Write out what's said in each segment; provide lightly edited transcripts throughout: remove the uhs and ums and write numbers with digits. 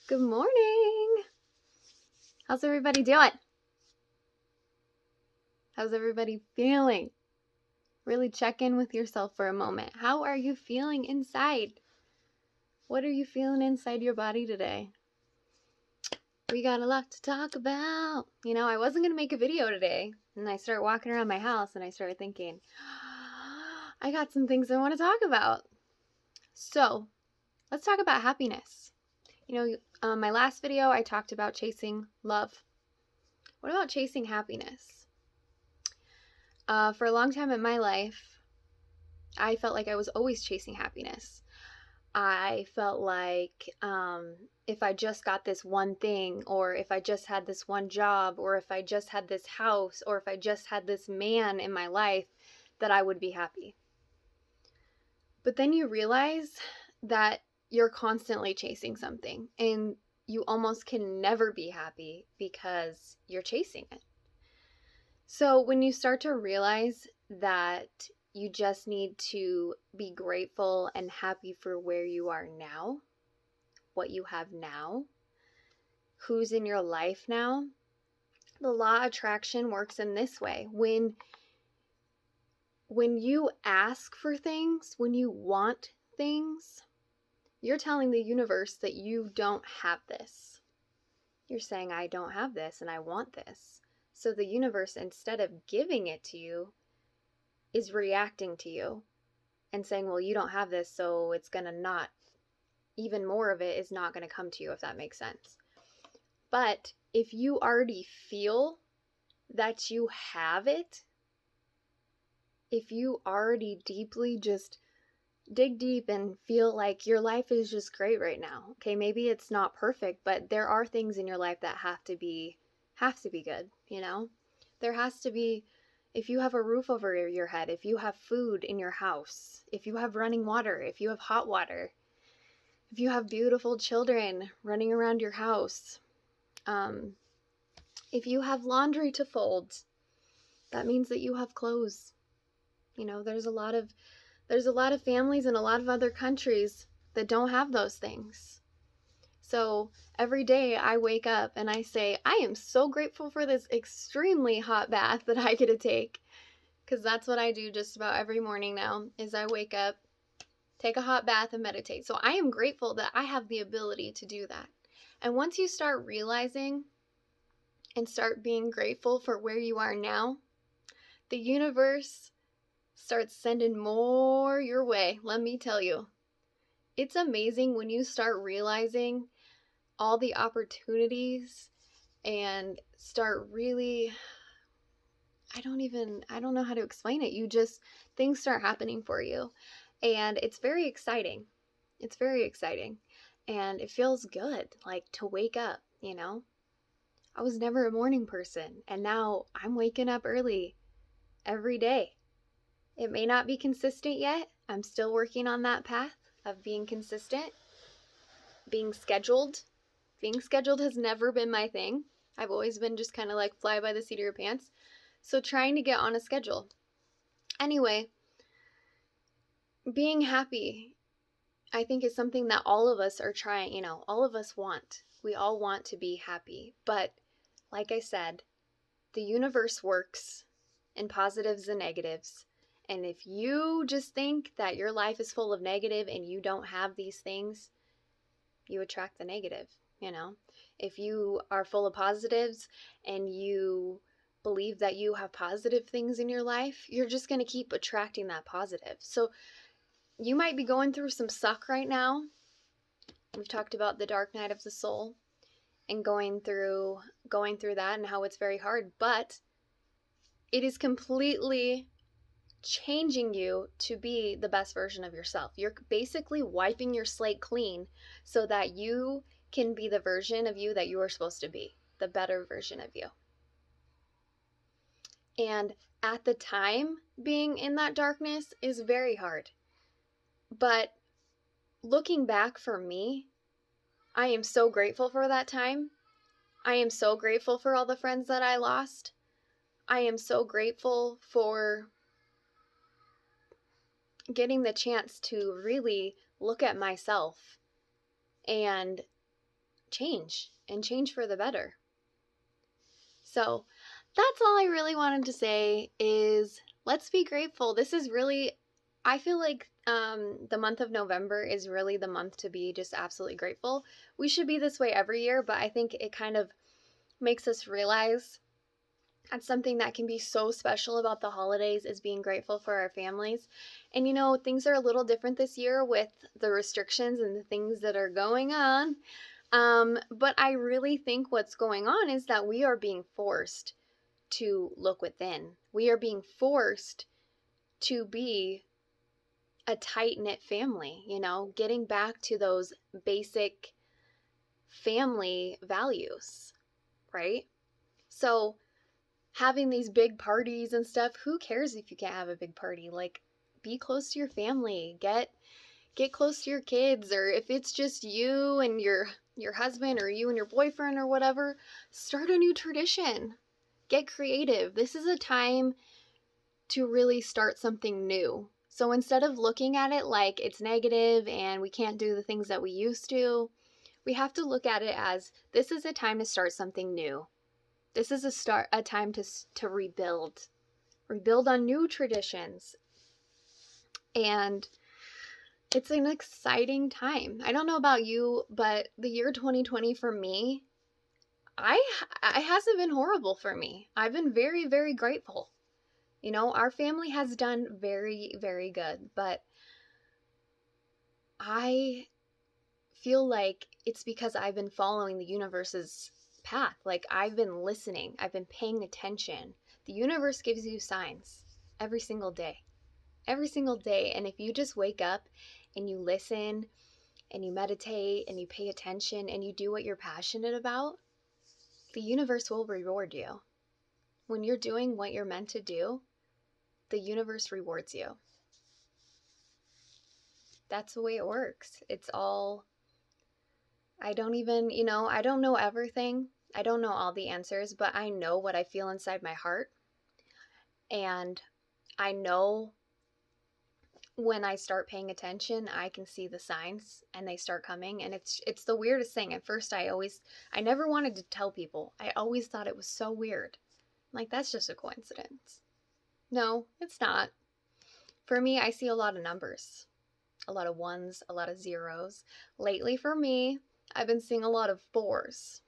Good morning. How's everybody doing? How's everybody feeling? Really check in with yourself for a moment. How are you feeling inside? What are you feeling inside your body today? We got a lot to talk about. I wasn't going to make a video today, and I started walking around my house and I started thinking, I got some things I want to talk about. So, let's talk about happiness. My last video I talked about chasing love. What about chasing happiness? For a long time in my life, I felt like I was always chasing happiness. I felt like if I just got this one thing, or if I just had this one job, or if I just had this house, or if I just had this man in my life, that I would be happy. But then you realize that you're constantly chasing something, and you almost can never be happy because you're chasing it. So when you start to realize that you just need to be grateful and happy for where you are now, what you have now, who's in your life now, the law of attraction works in this way. When you ask for things, when you want things, you're telling the universe that you don't have this. You're saying, I don't have this and I want this. So the universe, instead of giving it to you, is reacting to you and saying, well, you don't have this, so it's going to not, even more of it is not going to come to you, if that makes sense. But if you already feel that you have it, if you already deeply just dig deep and feel like your life is just great right now, okay, maybe it's not perfect, but there are things in your life that have to be good, There has to be, if you have a roof over your head, if you have food in your house, if you have running water, if you have hot water, if you have beautiful children running around your house, if you have laundry to fold, that means that you have clothes. There's a lot of families in a lot of other countries that don't have those things. So every day I wake up and I say, I am so grateful for this extremely hot bath that I get to take. Because that's what I do just about every morning now, is I wake up, take a hot bath, and meditate. So I am grateful that I have the ability to do that. And once you start realizing and start being grateful for where you are now, the universe starts sending more your way, let me tell you. It's amazing when you start realizing all the opportunities and start really, I don't know how to explain it. Things start happening for you. And it's very exciting. It's very exciting. And it feels good, like, to wake up, I was never a morning person, and now I'm waking up early every day. It may not be consistent yet. I'm still working on that path of being consistent, being scheduled. Being scheduled has never been my thing. I've always been just kind of like fly by the seat of your pants. So trying to get on a schedule. Anyway, being happy, I think, is something that all of us are trying, all of us want. We all want to be happy. But like I said, the universe works in positives and negatives. And if you just think that your life is full of negative and you don't have these things, you attract the negative, If you are full of positives and you believe that you have positive things in your life, you're just going to keep attracting that positive. So you might be going through some suck right now. We've talked about the dark night of the soul and going through that and how it's very hard, but it is completely changing you to be the best version of yourself. You're basically wiping your slate clean so that you can be the version of you that you are supposed to be, the better version of you. And at the time, being in that darkness is very hard. But looking back for me, I am so grateful for that time. I am so grateful for all the friends that I lost. I am so grateful for getting the chance to really look at myself and change and change for the better. So that's all I really wanted to say is let's be grateful. This is really, I feel like the month of November is really the month to be just absolutely grateful. We should be this way every year, but I think it kind of makes us realize that's something that can be so special about the holidays is being grateful for our families. And you know, things are a little different this year with the restrictions and the things that are going on. But I really think what's going on is that we are being forced to look within. We are being forced to be a tight-knit family, you know, getting back to those basic family values, right? So having these big parties and stuff, who cares if you can't have a big party? Like, be close to your family, get close to your kids, or if it's just you and your husband or you and your boyfriend or whatever, start a new tradition. Get creative. This is a time to really start something new. So instead of looking at it like it's negative and we can't do the things that we used to, we have to look at it as this is a time to start something new. This is a time to rebuild on new traditions. And it's an exciting time. I don't know about you, but the year 2020 for me, it hasn't been horrible for me. I've been very, very grateful. You know, our family has done very, very good, but I feel like it's because I've been following the universe's path. Like, I've been listening, I've been paying attention. The universe gives you signs every single day. Every single day. And if you just wake up and you listen and you meditate and you pay attention and you do what you're passionate about, the universe will reward you. When you're doing what you're meant to do, the universe rewards you. That's the way it works. It's all, I don't know everything. I don't know all the answers, but I know what I feel inside my heart. And I know when I start paying attention, I can see the signs and they start coming. And it's the weirdest thing. At first, I never wanted to tell people. I always thought it was so weird. Like, that's just a coincidence. No, it's not. For me, I see a lot of numbers, a lot of ones, a lot of zeros. Lately for me, I've been seeing a lot of fours,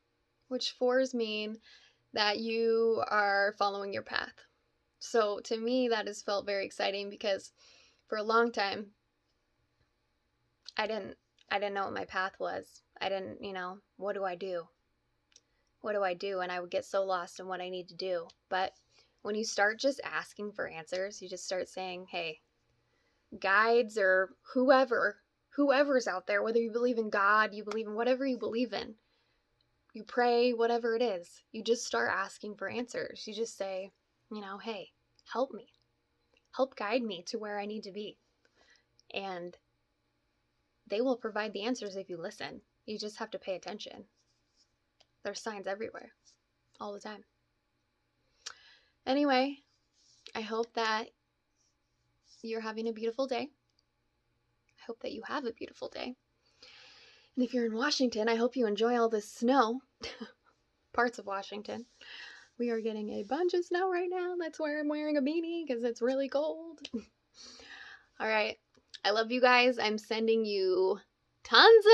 which fours mean that you are following your path. So to me, that has felt very exciting because for a long time, I didn't know what my path was. I didn't, what do I do? What do I do? And I would get so lost in what I need to do. But when you start just asking for answers, you just start saying, hey, guides or whoever's out there, whether you believe in God, you believe in whatever you believe in, you pray, whatever it is, you just start asking for answers. You just say, hey, help me. Help guide me to where I need to be. And they will provide the answers if you listen. You just have to pay attention. There's signs everywhere, all the time. Anyway, I hope that you're having a beautiful day. I hope that you have a beautiful day. And if you're in Washington, I hope you enjoy all this snow. Parts of Washington. We are getting a bunch of snow right now. That's why I'm wearing a beanie, because it's really cold. All right. I love you guys. I'm sending you tons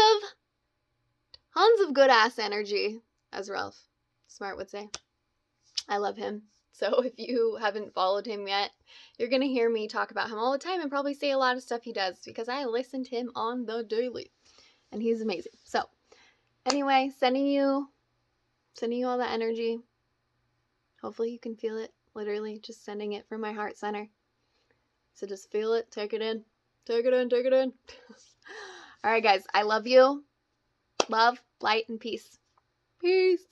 of good ass energy, as Ralph Smart would say. I love him. So if you haven't followed him yet, you're going to hear me talk about him all the time and probably say a lot of stuff he does because I listen to him on the daily. And he's amazing. So anyway, sending you all that energy. Hopefully you can feel it. Literally just sending it from my heart center. So just feel it. Take it in. Take it in. Take it in. All right, guys. I love you. Love, light, and peace. Peace.